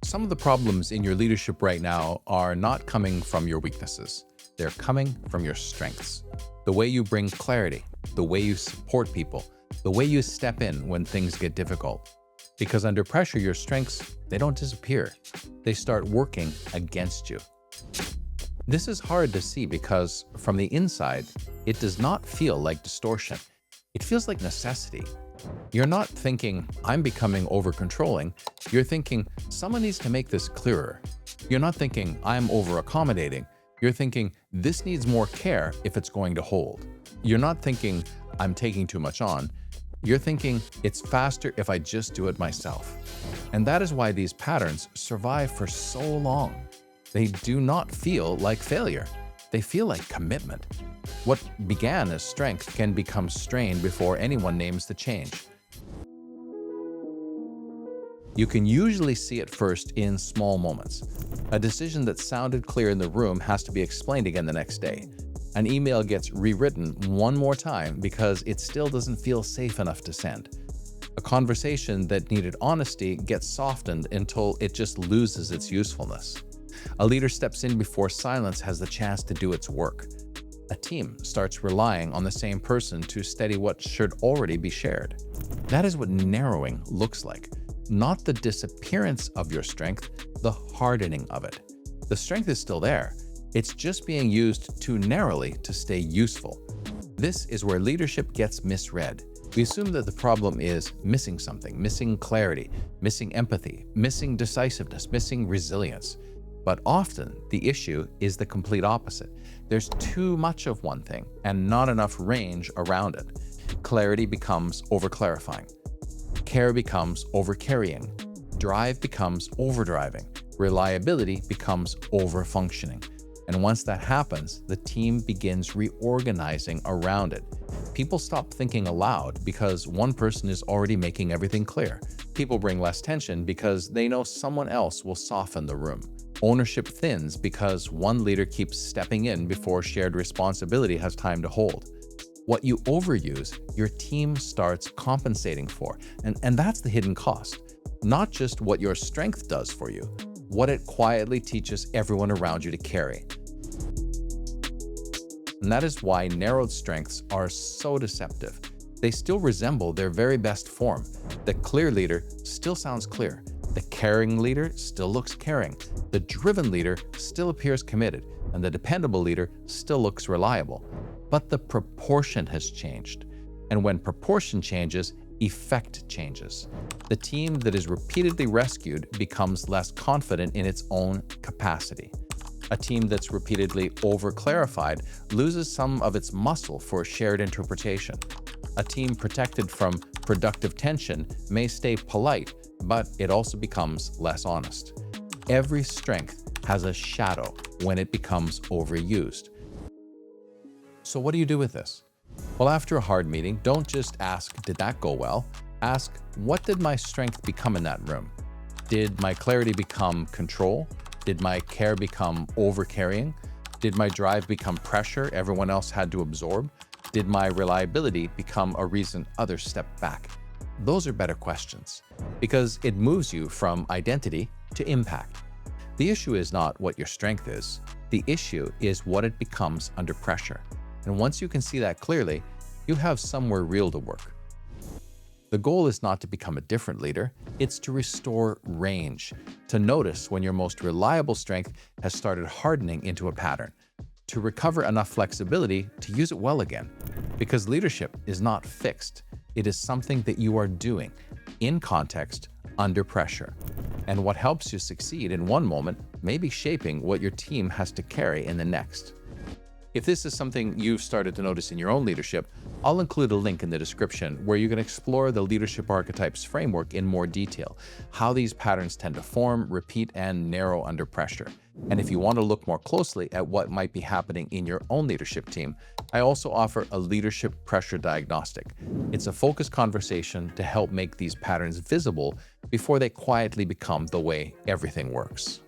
Some of the problems in your leadership right now are not coming from your weaknesses. They're coming from your strengths. The way you bring clarity, the way you support people, the way you step in when things get difficult. Because under pressure, your strengths, they don't disappear. They start working against you. This is hard to see because from the inside, it does not feel like distortion. It feels like necessity. You're not thinking, I'm becoming over-controlling. You're thinking, someone needs to make this clearer. You're not thinking, I'm over-accommodating. You're thinking, this needs more care if it's going to hold. You're not thinking, I'm taking too much on. You're thinking, it's faster if I just do it myself. And that is why these patterns survive for so long. They do not feel like failure. They feel like commitment. What began as strength can become strain before anyone names the change. You can usually see it first in small moments. A decision that sounded clear in the room has to be explained again the next day. An email gets rewritten one more time because it still doesn't feel safe enough to send. A conversation that needed honesty gets softened until it just loses its usefulness. A leader steps in before silence has the chance to do its work. A team starts relying on the same person to steady what should already be shared. That is what narrowing looks like. Not the disappearance of your strength, the hardening of it. The strength is still there. It's just being used too narrowly to stay useful. This is where leadership gets misread. We assume that the problem is missing something, missing clarity, missing empathy, missing decisiveness, missing resilience. But often, the issue is the complete opposite. There's too much of one thing and not enough range around it. Clarity becomes over-clarifying. Care becomes over-carrying. Drive becomes overdriving. Reliability becomes over-functioning. And once that happens, the team begins reorganizing around it. People stop thinking aloud because one person is already making everything clear. People bring less tension because they know someone else will soften the room. Ownership thins because one leader keeps stepping in before shared responsibility has time to hold. What you overuse, your team starts compensating for. And that's the hidden cost. Not just what your strength does for you, what it quietly teaches everyone around you to carry. And that is why narrowed strengths are so deceptive. They still resemble their very best form. The clear leader still sounds clear. The caring leader still looks caring. The driven leader still appears committed. And the dependable leader still looks reliable. But the proportion has changed. And when proportion changes, effect changes. The team that is repeatedly rescued becomes less confident in its own capacity. A team that's repeatedly over-clarified loses some of its muscle for shared interpretation. A team protected from productive tension may stay polite, but it also becomes less honest. Every strength has a shadow when it becomes overused. So what do you do with this? Well, after a hard meeting, don't just ask, did that go well? Ask, what did my strength become in that room? Did my clarity become control? Did my care become over-carrying? Did my drive become pressure everyone else had to absorb? Did my reliability become a reason others stepped back? Those are better questions, because it moves you from identity to impact. The issue is not what your strength is. The issue is what it becomes under pressure. And once you can see that clearly, you have somewhere real to work. The goal is not to become a different leader, it's to restore range, to notice when your most reliable strength has started hardening into a pattern, to recover enough flexibility to use it well again. Because leadership is not fixed, it is something that you are doing, in context, under pressure. And what helps you succeed in one moment may be shaping what your team has to carry in the next. If this is something you've started to notice in your own leadership, I'll include a link in the description where you can explore the leadership archetypes framework in more detail, how these patterns tend to form, repeat, and narrow under pressure. And if you want to look more closely at what might be happening in your own leadership team, I also offer a leadership pressure diagnostic. It's a focused conversation to help make these patterns visible before they quietly become the way everything works.